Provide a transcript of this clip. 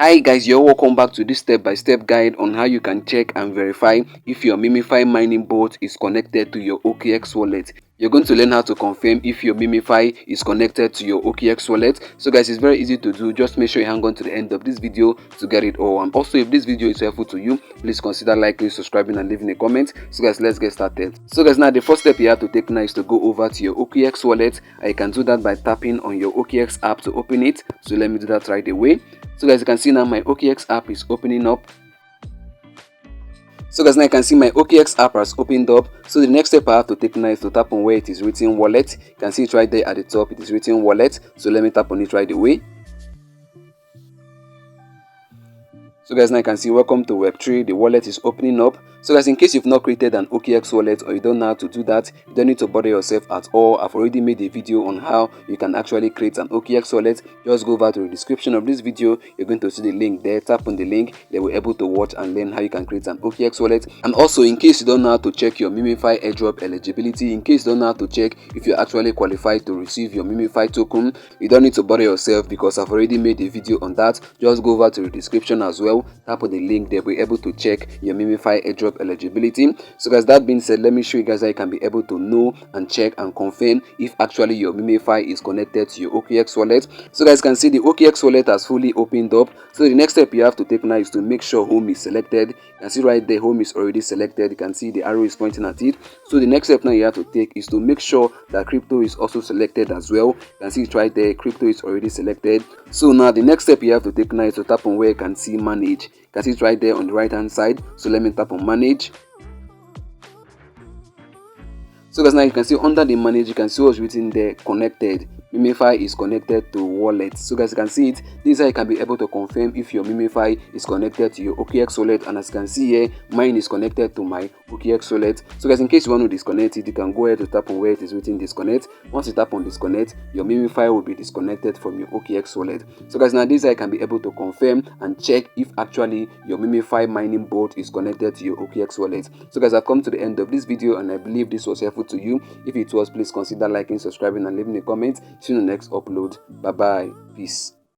Hi guys, you're welcome back to this step-by-step guide on how you can check and verify if your MemeFi mining bot is connected to your OKX wallet. You're going to learn how to confirm if your MemeFi is connected to your OKX wallet. So guys, it's very easy to do. Just make sure you hang on to the end of this video to get it all. And also, if this video is helpful to you, please consider liking, subscribing and leaving a comment. So guys, let's get started. So guys, now the first step you have to take now is to go over to your OKX wallet. You can do that by tapping on your OKX app to open it. So let me do that right away. So guys, you can see now my OKX app is opening up. So guys, now you can see my OKX app has opened up. So the next step I have to take now is to tap on where it is written wallet. You can see it right there at the top, it is written wallet. So let me tap on it right away. So guys, now you can see welcome to Web3, the wallet is opening up. So guys, in case you've not created an OKX wallet or you don't know how to do that, you don't need to bother yourself at all. I've already made a video on how you can actually create an OKX wallet. Just go over to the description of this video. You're going to see the link there. Tap on the link. They will be able to watch and learn how you can create an OKX wallet. And also, in case you don't know how to check your MemeFi airdrop eligibility, in case you don't know how to check if you're actually qualified to receive your MemeFi token, you don't need to bother yourself because I've already made a video on that. Just go over to the description as well. Tap on the link. They'll be able to check your MemeFi airdrop eligibility. So guys, that being said, let me show you guys how you can be able to know and check and confirm if actually your MemeFi is connected to your OKX wallet. So guys, can see the OKX wallet has fully opened up. So the next step you have to take now is to make sure home is selected. You can see right there, home is already selected. You can see the arrow is pointing at it. So the next step now you have to take is to make sure that crypto is also selected as well. You can see it right there, crypto is already selected. So now the next step you have to take now is to tap on where you can see manage. You can see it right there on the right hand side. So let me tap on manage. So guys, now you can see under the manage, you can see what's written there, connected. MemeFi is connected to wallet. So guys, you can see it. This is how you can be able to confirm if your MemeFi is connected to your OKX wallet. And as you can see here, mine is connected to my OKX wallet. So guys, in case you want to disconnect it, you can go ahead to tap on where it is written disconnect. Once you tap on disconnect, your MemeFi will be disconnected from your OKX wallet. So guys, now this is how you can be able to confirm and check if actually your MemeFi mining bot is connected to your OKX wallet. So guys, I've come to the end of this video and I believe this was helpful to you. If it was, please consider liking, subscribing and leaving a comment. See you in the next upload. Bye bye. Peace.